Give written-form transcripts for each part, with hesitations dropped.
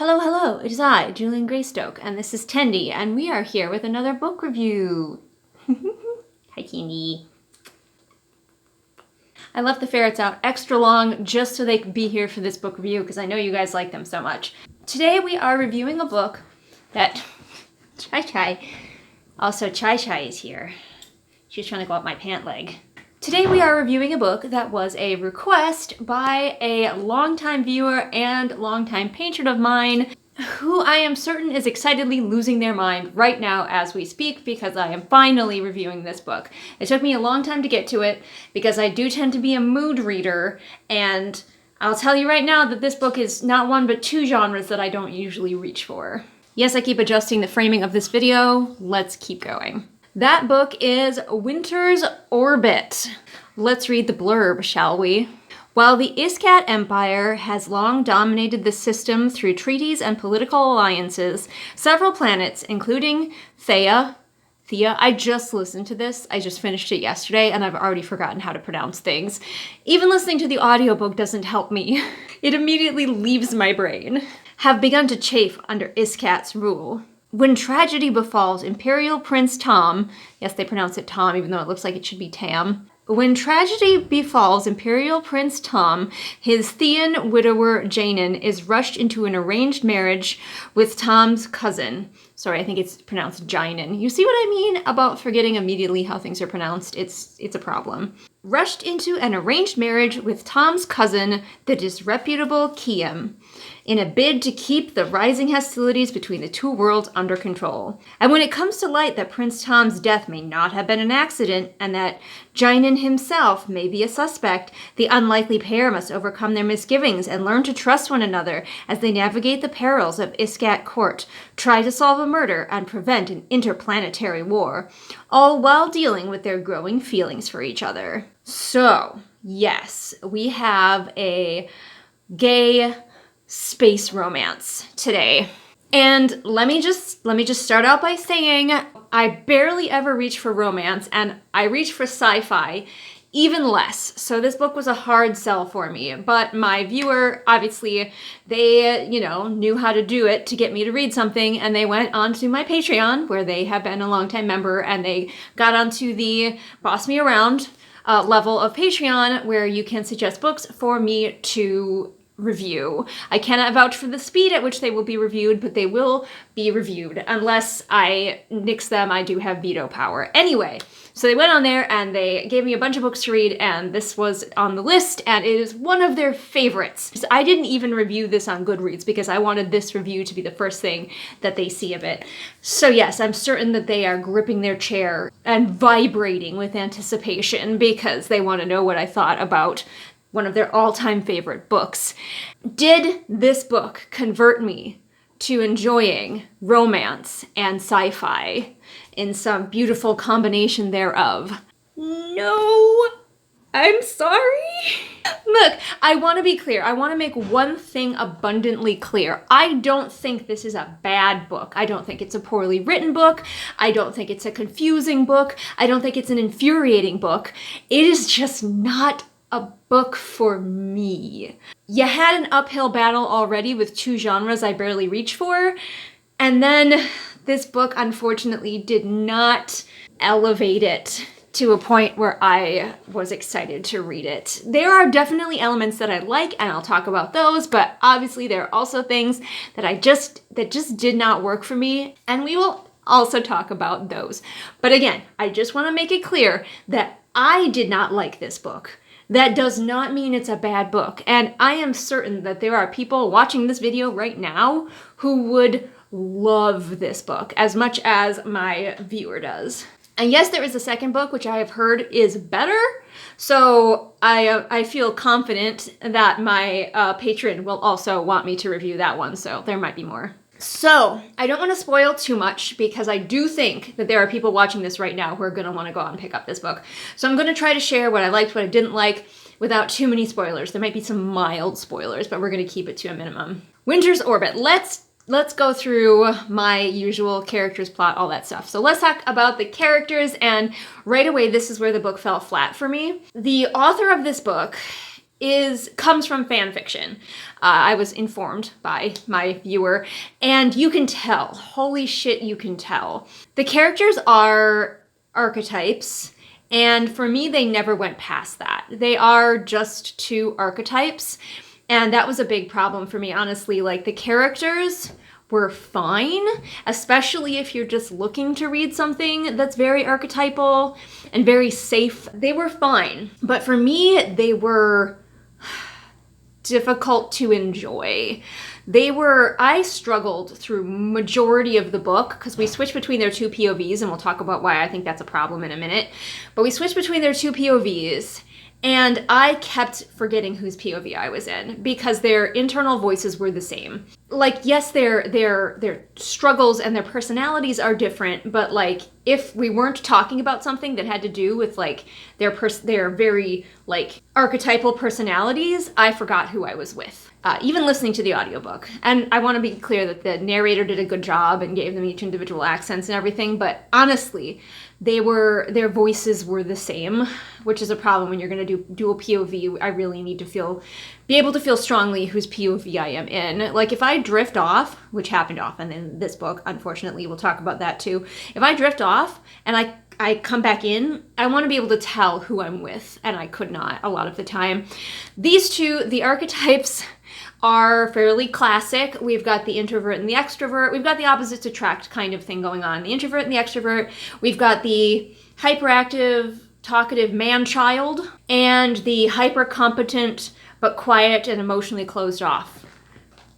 Hello, hello, it is I, Julian Greystoke, and this is Tendy, and we are here with another book review. Hi, Tendy. I left the ferrets out extra long just so they could be here for this book review because I know you guys like them so much. Today we are reviewing a book that... Chai. Also, Chai is here. She's trying to go up my pant leg. Today we are reviewing a book that was a request by a longtime viewer and longtime patron of mine who I am certain is excitedly losing their mind right now as we speak because I am finally reviewing this book. It took me a long time to get to it because I do tend to be a mood reader, and I'll tell you right now that this book is not one but two genres that I don't usually reach for. Yes, I keep adjusting the framing of this video. Let's keep going. That book is Winter's Orbit. Let's read the blurb, shall we? While the Iskat Empire has long dominated the system through treaties and political alliances, several planets, including Thea, I just listened to this. I just finished it yesterday, and I've already forgotten how to pronounce things. Even listening to the audiobook doesn't help me. It immediately leaves my brain. Have begun to chafe under Iskat's rule. When tragedy befalls Imperial Prince Tom, yes, they pronounce it Tom, even though it looks like it should be Tam. When tragedy befalls Imperial Prince Tom, his Thean widower Janin is rushed into an arranged marriage with Tom's cousin. Sorry, I think it's pronounced Jinin. You see what I mean about forgetting immediately how things are pronounced? It's a problem. Rushed into an arranged marriage with Tom's cousin, the disreputable Kiem, in a bid to keep the rising hostilities between the two worlds under control. And when it comes to light that Prince Tom's death may not have been an accident, and that Jinin himself may be a suspect, the unlikely pair must overcome their misgivings and learn to trust one another as they navigate the perils of Iskat Court, try to solve a murder, and prevent an interplanetary war, all while dealing with their growing feelings for each other. So, yes, we have a gay space romance today. And let me just start out by saying I barely ever reach for romance, and I reach for sci-fi even less. So this book was a hard sell for me, but my viewer, obviously, they, knew how to do it to get me to read something, and they went onto my Patreon, where they have been a longtime member, and they got onto the Boss Me Around level of Patreon, where you can suggest books for me to review. I cannot vouch for the speed at which they will be reviewed, but they will be reviewed. Unless I nix them, I do have veto power. Anyway, so they went on there and they gave me a bunch of books to read, and this was on the list, and it is one of their favorites. So I didn't even review this on Goodreads because I wanted this review to be the first thing that they see of it. So yes, I'm certain that they are gripping their chair and vibrating with anticipation because they want to know what I thought about one of their all-time favorite books. Did this book convert me to enjoying romance and sci-fi in some beautiful combination thereof? No, I'm sorry. Look, I want to be clear. I want to make one thing abundantly clear. I don't think this is a bad book. I don't think it's a poorly written book. I don't think it's a confusing book. I don't think it's an infuriating book. It is just not a book for me. You had an uphill battle already with two genres I barely reach for, and then this book unfortunately did not elevate it to a point where I was excited to read it. There are definitely elements that I like, and I'll talk about those, but obviously there are also things that just did not work for me, and we will also talk about those. But again, I just want to make it clear that I did not like this book. That does not mean it's a bad book, and I am certain that there are people watching this video right now who would love this book as much as my viewer does. And yes, there is a second book, which I have heard is better, so I feel confident that my patron will also want me to review that one, so there might be more. So, I don't want to spoil too much because I do think that there are people watching this right now who are going to want to go out and pick up this book. So I'm going to try to share what I liked, what I didn't like, without too many spoilers. There might be some mild spoilers, but we're going to keep it to a minimum. Winter's Orbit. Let's go through my usual characters, plot, all that stuff. So let's talk about the characters, and right away this is where the book fell flat for me. The author of this book comes from fan fiction. I was informed by my viewer, and you can tell. Holy shit, you can tell. The characters are archetypes, and for me, they never went past that. They are just two archetypes, and that was a big problem for me, honestly. Like, the characters were fine, especially if you're just looking to read something that's very archetypal and very safe. They were fine, but for me, they were difficult to enjoy. I struggled through majority of the book because we switched between their two POVs, and we'll talk about why I think that's a problem in a minute. But we switched between their two POVs, and I kept forgetting whose POV I was in because their internal voices were the same. Like, yes, their struggles and their personalities are different, but like, if we weren't talking about something that had to do with like their very like archetypal personalities, I forgot who I was with. Even listening to the audiobook. And I want to be clear that the narrator did a good job and gave them each individual accents and everything, but honestly, their voices were the same, which is a problem when you're going to do a POV. I really need to be able to feel strongly whose POV I am in. Like, if I drift off, which happened often in this book, unfortunately, we'll talk about that too. If I drift off and I come back in, I want to be able to tell who I'm with, and I could not a lot of the time. These two, the archetypes, are fairly classic. We've got the introvert and the extrovert. We've got the opposites attract kind of thing going on. The introvert and the extrovert. We've got the hyperactive, talkative man-child, and the hyper-competent but quiet and emotionally closed off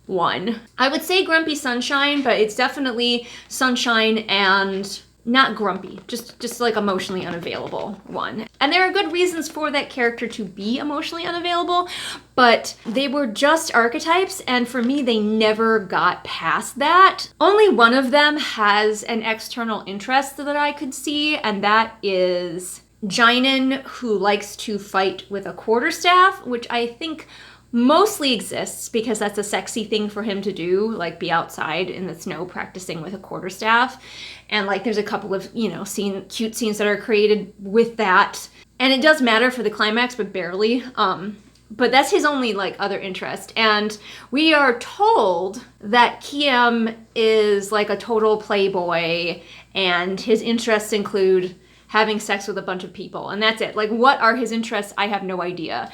one. I would say grumpy sunshine, but it's definitely sunshine and not grumpy, just like emotionally unavailable one. And there are good reasons for that character to be emotionally unavailable, but they were just archetypes, and for me, they never got past that. Only one of them has an external interest that I could see, and that is Jinin, who likes to fight with a quarterstaff, which I think mostly exists because that's a sexy thing for him to do, like be outside in the snow practicing with a quarterstaff. And like, there's a couple of, cute scenes that are created with that. And it does matter for the climax, but barely. But that's his only like other interest. And we are told that Kiem is like a total playboy, and his interests include having sex with a bunch of people. And that's it. Like, what are his interests? I have no idea.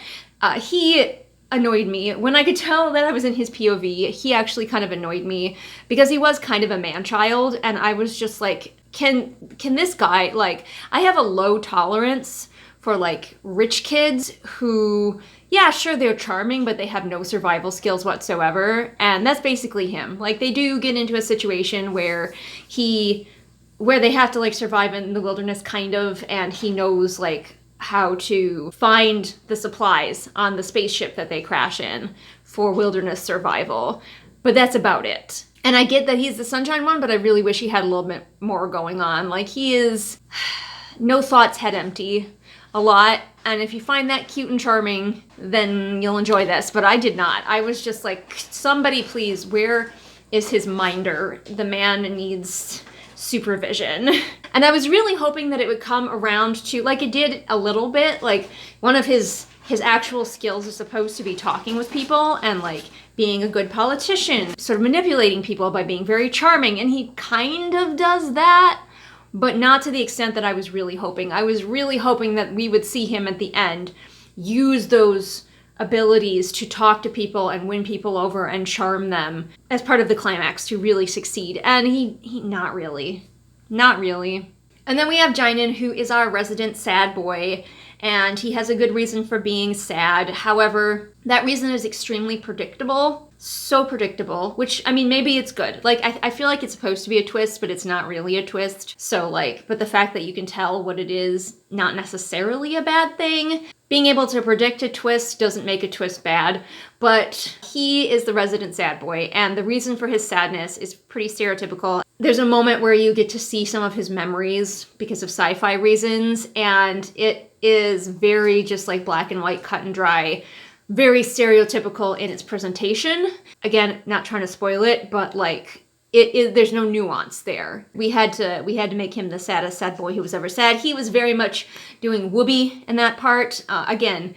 He annoyed me. When I could tell that I was in his POV, he actually kind of annoyed me because he was kind of a man-child, and I was just like, can this guy, like, I have a low tolerance for like rich kids who, yeah, sure, they're charming, but they have no survival skills whatsoever, and that's basically him. Like, they do get into a situation where they have to like survive in the wilderness kind of, and he knows like how to find the supplies on the spaceship that they crash in for wilderness survival. But that's about it. And I get that he's the sunshine one, but I really wish he had a little bit more going on. Like, he is no thoughts, head empty a lot. And if you find that cute and charming, then you'll enjoy this. But I did not. I was just like, somebody please, where is his minder? The man needs supervision. And I was really hoping that it would come around to, like it did a little bit, like one of his actual skills is supposed to be talking with people and like being a good politician, sort of manipulating people by being very charming, and he kind of does that, but not to the extent that I was really hoping. I was really hoping that we would see him at the end use those abilities to talk to people and win people over and charm them as part of the climax to really succeed. And he not really. And then we have Jinin, who is our resident sad boy, and he has a good reason for being sad. However, that reason is extremely predictable. So predictable, which, I mean, maybe it's good. Like, I feel like it's supposed to be a twist, but it's not really a twist. So, like, but the fact that you can tell what it is, not necessarily a bad thing. Being able to predict a twist doesn't make a twist bad, but he is the resident sad boy, and the reason for his sadness is pretty stereotypical. There's a moment where you get to see some of his memories because of sci-fi reasons, and it is very just like black and white, cut and dry, very stereotypical in its presentation. Again, not trying to spoil it, but like, there's no nuance there. We had to make him the saddest sad boy who was ever sad. He was very much doing whoopee in that part. Again,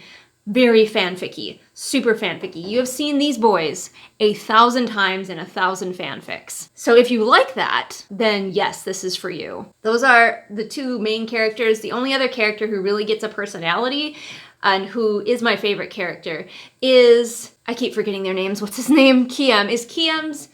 very fanficky, super fanficky. You have seen these boys 1,000 times in 1,000 fanfics. So if you like that, then yes, this is for you. Those are the two main characters. The only other character who really gets a personality and who is my favorite character is, I keep forgetting their names, what's his name? Kiem. Is Kiem's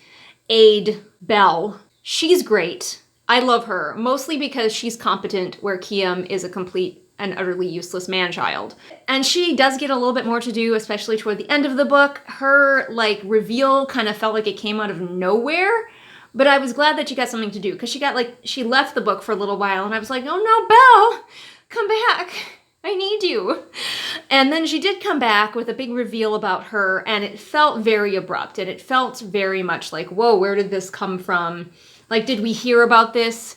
aide, Belle. She's great. I love her, mostly because she's competent where Kiem is a complete and utterly useless man-child. And she does get a little bit more to do, especially toward the end of the book. Her, like, reveal kind of felt like it came out of nowhere, but I was glad that she got something to do, because she left the book for a little while, and I was like, oh no, Belle, come back. I need you. And then she did come back with a big reveal about her, and it felt very abrupt, and it felt very much like, whoa, where did this come from? Like, did we hear about this?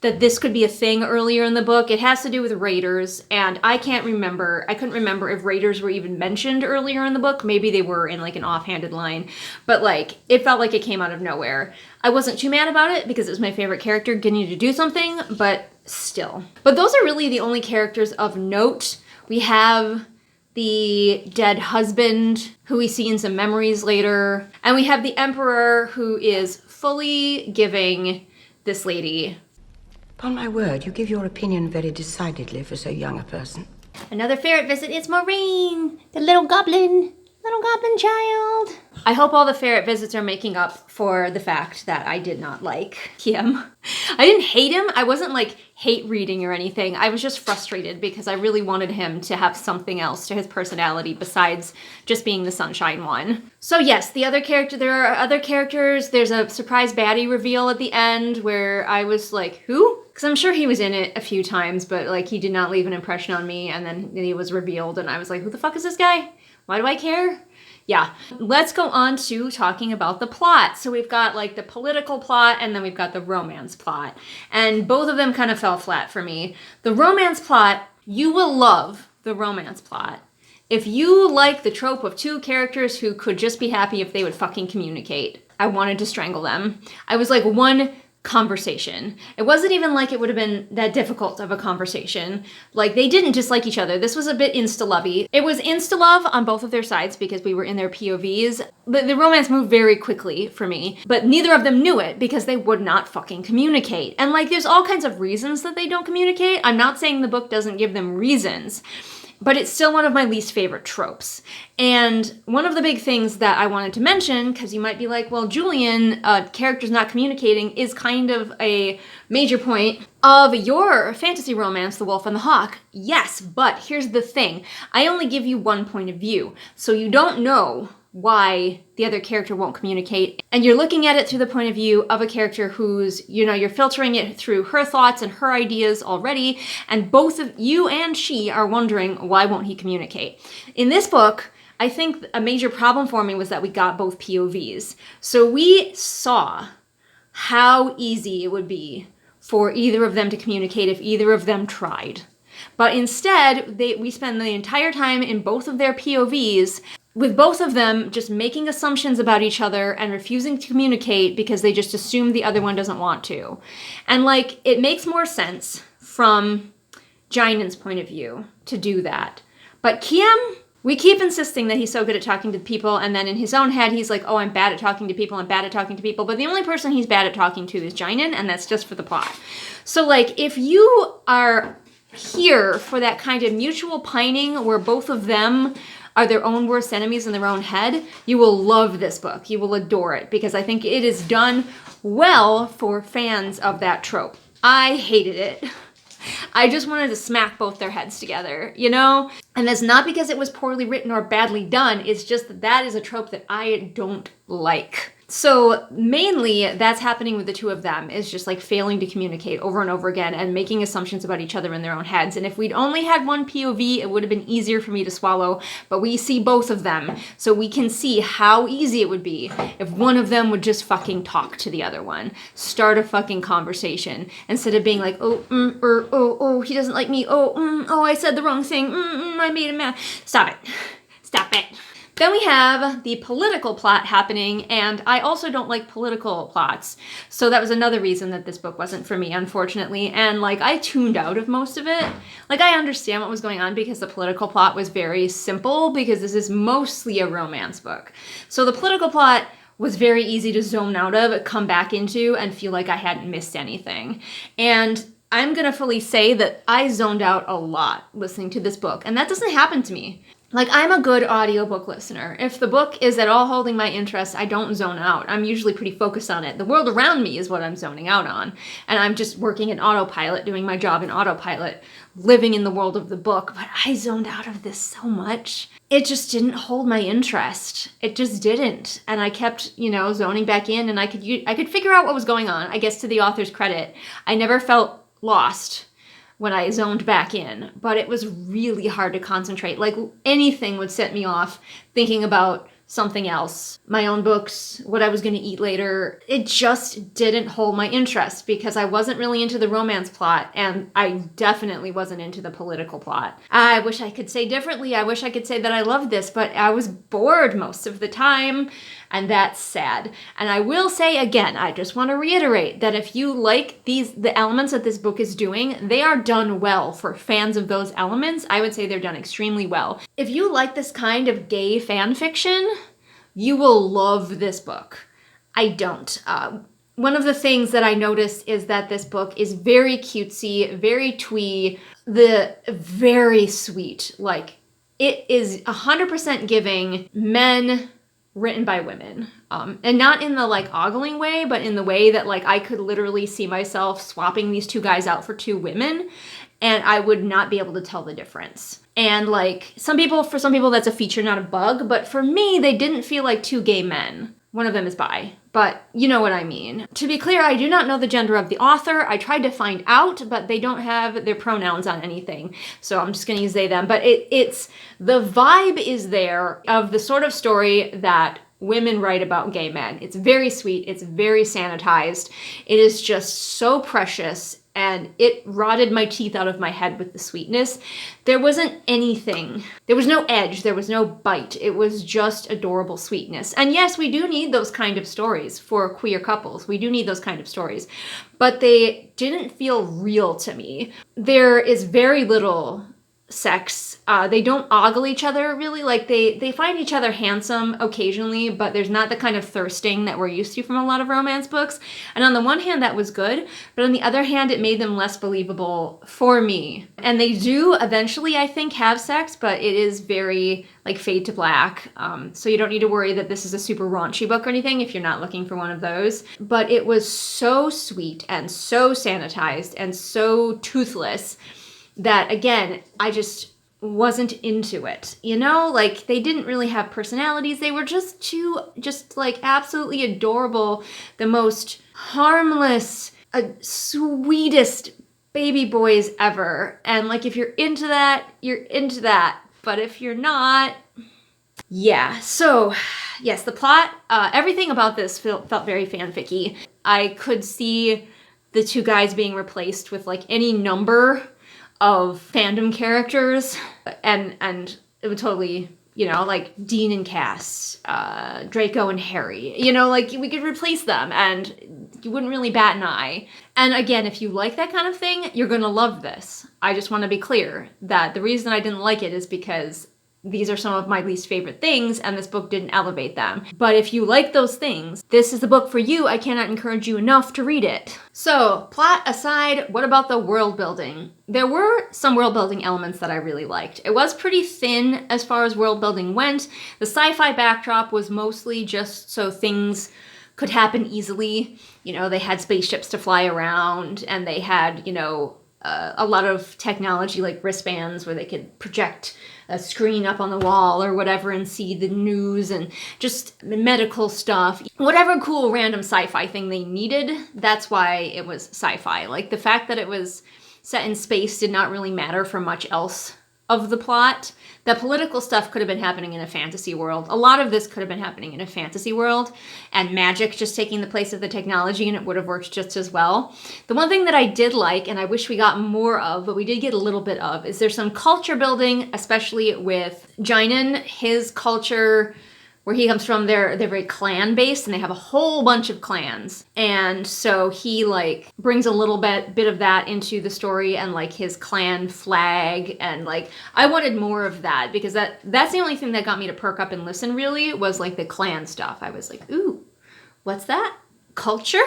That this could be a thing earlier in the book. It has to do with raiders, and I couldn't remember if raiders were even mentioned earlier in the book. Maybe they were in like an offhanded line, but like, it felt like it came out of nowhere. I wasn't too mad about it because it was my favorite character getting to do something, but still. But those are really the only characters of note. We have the dead husband, who we see in some memories later, and we have the emperor, who is fully giving this lady. Upon my word, you give your opinion very decidedly for so young a person. Another ferret visit is Maureen, the little goblin child. I hope all the ferret visits are making up for the fact that I did not like Kiem. I didn't hate him. I wasn't like hate reading or anything. I was just frustrated because I really wanted him to have something else to his personality besides just being the sunshine one. So yes, there are other characters. There's a surprise baddie reveal at the end where I was like, who? Because I'm sure he was in it a few times, but like he did not leave an impression on me, and then he was revealed and I was like, who the fuck is this guy? Why do I care? Yeah, let's go on to talking about the plot. So we've got like the political plot and then we've got the romance plot. And both of them kind of fell flat for me. The romance plot, you will love the romance plot if you like the trope of two characters who could just be happy if they would fucking communicate. I wanted to strangle them. I was like one conversation. It wasn't even like it would have been that difficult of a conversation. Like, they didn't dislike each other. This was a bit insta-lovey. It was insta-love on both of their sides because we were in their POVs. The romance moved very quickly for me, but neither of them knew it because they would not fucking communicate. And like, there's all kinds of reasons that they don't communicate. I'm not saying the book doesn't give them reasons, but it's still one of my least favorite tropes. And one of the big things that I wanted to mention, because you might be like, well, Julian, characters not communicating is kind of a major point of your fantasy romance, The Wolf and the Hawk. Yes, but here's the thing. I only give you one point of view, so you don't know why the other character won't communicate. And you're looking at it through the point of view of a character who's, you're filtering it through her thoughts and her ideas already, and both of you and she are wondering, why won't he communicate? In this book, I think a major problem for me was that we got both POVs. So we saw how easy it would be for either of them to communicate if either of them tried. But instead, we spend the entire time in both of their POVs with both of them just making assumptions about each other and refusing to communicate because they just assume the other one doesn't want to. And like, it makes more sense from Jainen's point of view to do that. But Kiem, we keep insisting that he's so good at talking to people, and then in his own head, he's like, oh, I'm bad at talking to people, I'm bad at talking to people, but the only person he's bad at talking to is Jainen, and that's just for the plot. So like, if you are here for that kind of mutual pining where both of them are their own worst enemies in their own head, you will love this book. You will adore it because I think it is done well for fans of that trope. I hated it. I just wanted to smack both their heads together, And that's not because it was poorly written or badly done. It's just that is a trope that I don't like. So mainly that's happening with the two of them, is just like failing to communicate over and over again and making assumptions about each other in their own heads. And if we'd only had one POV, it would have been easier for me to swallow, but we see both of them. So we can see how easy it would be if one of them would just fucking talk to the other one, start a fucking conversation instead of being like, oh, he doesn't like me. Oh, I said the wrong thing. I made him mad. Stop it. Then we have the political plot happening, and I also don't like political plots. So that was another reason that this book wasn't for me, unfortunately. And like, I tuned out of most of it. Like, I understand what was going on because the political plot was very simple, because this is mostly a romance book. So the political plot was very easy to zone out of, come back into, and feel like I hadn't missed anything. And I'm gonna fully say that I zoned out a lot listening to this book, and that doesn't happen to me. Like, I'm a good audiobook listener. If the book is at all holding my interest, I don't zone out. I'm usually pretty focused on it. The world around me is what I'm zoning out on. And I'm just working in autopilot, doing my job in autopilot, living in the world of the book. But I zoned out of this so much. It just didn't hold my interest. It just didn't. And I kept, zoning back in, and I could figure out what was going on. I guess to the author's credit, I never felt lost when I zoned back in, but it was really hard to concentrate. Like, anything would set me off thinking about something else, my own books, what I was going to eat later. It just didn't hold my interest because I wasn't really into the romance plot, and I definitely wasn't into the political plot. I wish I could say differently. I wish I could say that I loved this, but I was bored most of the time, and that's sad. And I will say again, I just want to reiterate that if you like the elements that this book is doing, they are done well. For fans of those elements, I would say they're done extremely well. If you like this kind of gay fan fiction, you will love this book. I don't. One of the things that I noticed is that this book is very cutesy, very twee, very sweet. Like, it is 100% giving men written by women. And not in the like ogling way, but in the way that like I could literally see myself swapping these two guys out for two women, and I would not be able to tell the difference. And like, for some people that's a feature, not a bug, but for me, they didn't feel like two gay men. One of them is bi, but you know what I mean. To be clear, I do not know the gender of the author. I tried to find out, but they don't have their pronouns on anything. So I'm just gonna use they, them. But it's the vibe is there of the sort of story that women write about gay men. It's very sweet. It's very sanitized. It is just so precious, and it rotted my teeth out of my head with the sweetness. There wasn't anything. There was no edge. There was no bite. It was just adorable sweetness. And yes, we do need those kind of stories for queer couples. We do need those kind of stories. But they didn't feel real to me. There is very little sex. They don't ogle each other really. Like, they find each other handsome occasionally, but there's not the kind of thirsting that we're used to from a lot of romance books. And on the one hand, that was good, but on the other hand, it made them less believable for me. And they do eventually, I think, have sex, but it is very like fade to black. So you don't need to worry that this is a super raunchy book or anything if you're not looking for one of those. But it was so sweet and so sanitized and so toothless that, again, I just wasn't into it. Like, they didn't really have personalities. They were just like absolutely adorable, the most harmless, sweetest baby boys ever. And like, if you're into that, you're into that. But if you're not, yeah. So yes, the plot, everything about this felt very fanficky. I could see the two guys being replaced with like any number of fandom characters, and it would totally, like Dean and Cass, Draco and Harry, like we could replace them and you wouldn't really bat an eye. And again, if you like that kind of thing, you're gonna love this. I just want to be clear that the reason I didn't like it is because these are some of my least favorite things, and this book didn't elevate them. But if you like those things, this is the book for you. I cannot encourage you enough to read it. So, plot aside, what about the world building? There were some world building elements that I really liked. It was pretty thin as far as world building went. The sci-fi backdrop was mostly just so things could happen easily. They had spaceships to fly around, and they had, a lot of technology like wristbands where they could project a screen up on the wall or whatever and see the news and just medical stuff. Whatever cool random sci-fi thing they needed, that's why it was sci-fi. Like, the fact that it was set in space did not really matter for much else of the plot. The political stuff could have been happening in a fantasy world. A lot of this could have been happening in a fantasy world, and magic just taking the place of the technology, and it would have worked just as well. The one thing that I did like, and I wish we got more of, but we did get a little bit of, is there's some culture building, especially with Jinan, his culture, where he comes from. They're very clan-based, and they have a whole bunch of clans. And so he, like, brings a little bit of that into the story, and, like, his clan flag, and, like, I wanted more of that, because that's the only thing that got me to perk up and listen, really, was, like, the clan stuff. I was like, ooh, what's that? Culture?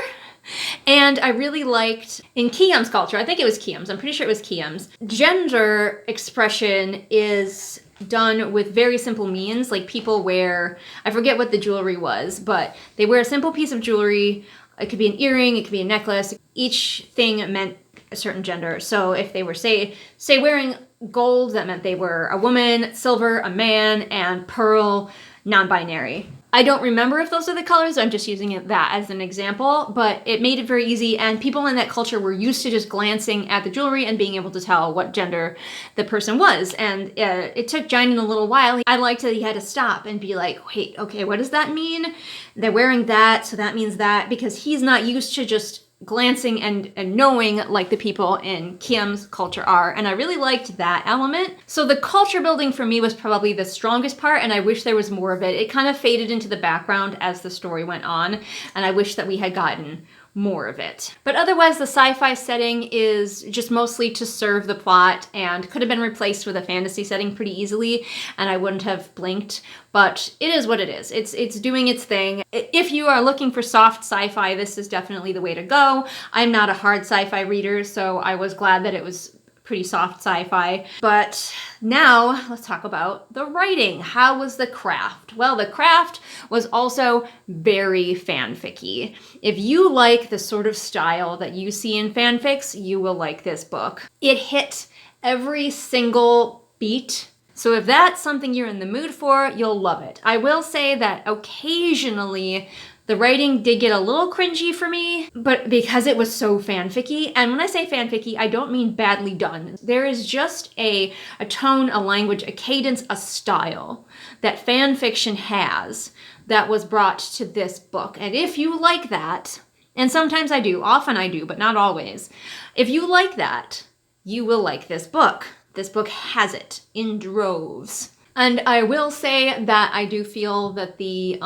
And I really liked, in Kiam's culture, I think it was Kiam's, I'm pretty sure it was Kiam's, gender expression is done with very simple means. Like, people wear, I forget what the jewelry was, but they wear a simple piece of jewelry. It could be an earring, it could be a necklace. Each thing meant a certain gender. So if they were, say wearing gold, that meant they were a woman, silver, a man, and pearl, non-binary. I don't remember if those are the colors, I'm just using that as an example, but it made it very easy, and people in that culture were used to just glancing at the jewelry and being able to tell what gender the person was. And it took Jinan a little while. I liked that he had to stop and be like, wait, okay, what does that mean? They're wearing that, so that means that, because he's not used to just glancing and knowing like the people in Kiam's culture are. And I really liked that element. So the culture building for me was probably the strongest part, and I wish there was more of it. It kind of faded into the background as the story went on, and I wish that we had gotten more of it. But otherwise, the sci-fi setting is just mostly to serve the plot, and could have been replaced with a fantasy setting pretty easily, and I wouldn't have blinked. But it is what it is. It's doing its thing. If you are looking for soft sci-fi, this is definitely the way to go. I'm not a hard sci-fi reader, so I was glad that it was pretty soft sci-fi. But now let's talk about the writing. How was the craft? Well, the craft was also very fanficky. If you like the sort of style that you see in fanfics, you will like this book. It hit every single beat. So if that's something you're in the mood for, you'll love it. I will say that occasionally the writing did get a little cringy for me, but because it was so fanficky, and when I say fanficky, I don't mean badly done. There is just a tone, a language, a cadence, a style that fan fiction has that was brought to this book. And if you like that, and sometimes I do, often I do, but not always, if you like that, you will like this book. This book has it in droves. And I will say that I do feel that the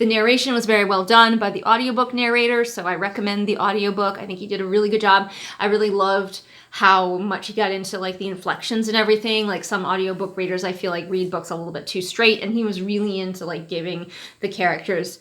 narration was very well done by the audiobook narrator, so I recommend the audiobook. I think he did a really good job. I really loved how much he got into like the inflections and everything. Like some audiobook readers, I feel like read books a little bit too straight, and he was really into like giving the characters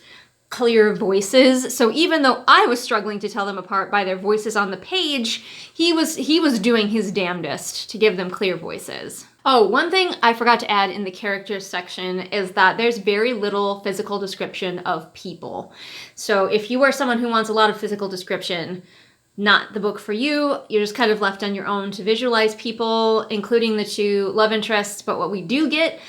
clear voices. So even though I was struggling to tell them apart by their voices on the page, he was doing his damnedest to give them clear voices. Oh, one thing I forgot to add in the characters section is that there's very little physical description of people. So if you are someone who wants a lot of physical description, not the book for you. You're just kind of left on your own to visualize people, including the two love interests. But what we do get,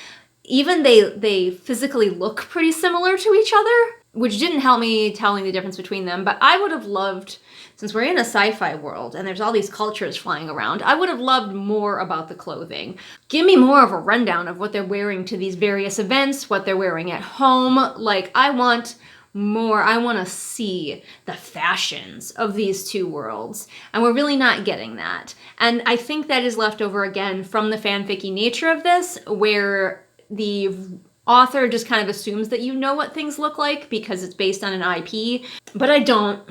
even they physically look pretty similar to each other, which didn't help me telling the difference between them. But I would have loved, since we're in a sci-fi world and there's all these cultures flying around, I would have loved more about the clothing. Give me more of a rundown of what they're wearing to these various events, what they're wearing at home. Like, I want more. I want to see the fashions of these two worlds. And we're really not getting that. And I think that is left over again from the fanficky nature of this, where the author just kind of assumes that you know what things look like because it's based on an IP. But I don't.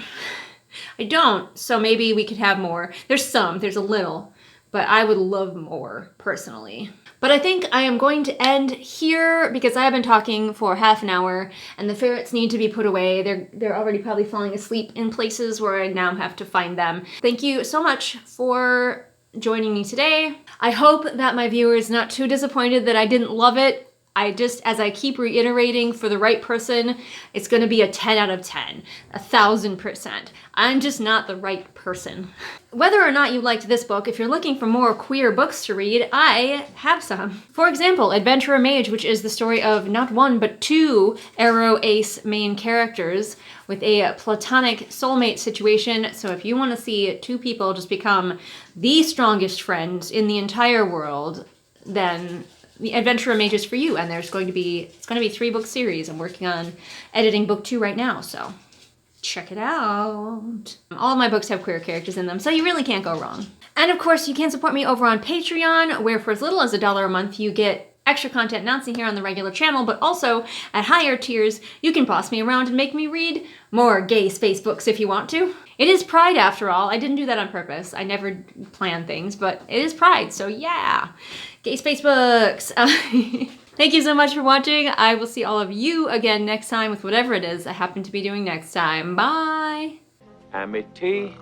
So maybe we could have more. There's a little, but I would love more personally. But I think I am going to end here because I have been talking for half an hour and the ferrets need to be put away. They're already probably falling asleep in places where I now have to find them. Thank you so much for joining me today. I hope that my viewer is not too disappointed that I didn't love it. As I keep reiterating, for the right person, it's gonna be a 10 out of 10, 1,000%. I'm just not the right person. Whether or not you liked this book, if you're looking for more queer books to read, I have some. For example, Adventurer Mage, which is the story of not one, but two Arrow Ace main characters with a platonic soulmate situation. So if you wanna see two people just become the strongest friends in the entire world, then the Adventure of Mages for you. And it's going to be a 3-book series. I'm working on editing book 2 right now, so check it out. All of my books have queer characters in them, so you really can't go wrong. And of course, you can support me over on Patreon, where for as little as $1 a month, you get extra content not seen here on the regular channel, but also at higher tiers, you can boss me around and make me read more gay space books if you want to. It is Pride after all. I didn't do that on purpose. I never plan things, but it is Pride, so yeah. Gay space books. Thank you so much for watching. I will see all of you again next time with whatever it is I happen to be doing next time. Bye. Amity,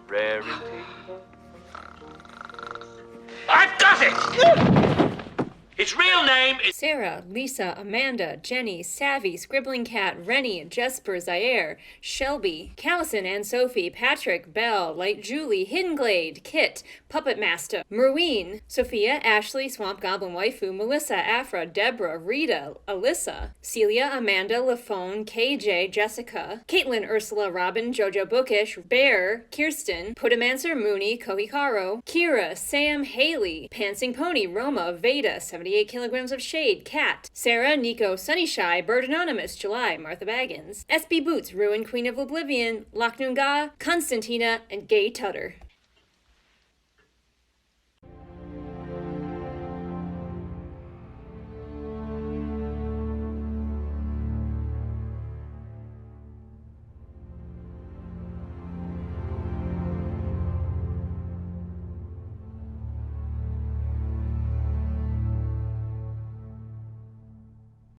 rarity. I've got it! Its real name is Sarah, Lisa, Amanda, Jenny, Savvy, Scribbling Cat, Rennie, Jesper, Zaire, Shelby, Callison, and Sophie, Patrick, Belle, Light Julie, Hidden Glade, Kit, Puppet Master, Merween, Sophia, Ashley, Swamp Goblin Waifu, Melissa, Afra, Deborah, Rita, Alyssa, Celia, Amanda, Lafone, KJ, Jessica, Caitlin, Ursula, Robin, Jojo Bookish, Bear, Kirsten, Pudamancer, Mooney, Kohikaro, Kira, Sam, Haley, Pansing Pony, Roma, Veda, 78 kilograms of shade, Cat, Sarah, Nico, Sunny Shy, Bird Anonymous, July, Martha Baggins, SB Boots, Ruin Queen of Oblivion, Laknunga, Constantina, and Gay Tutter.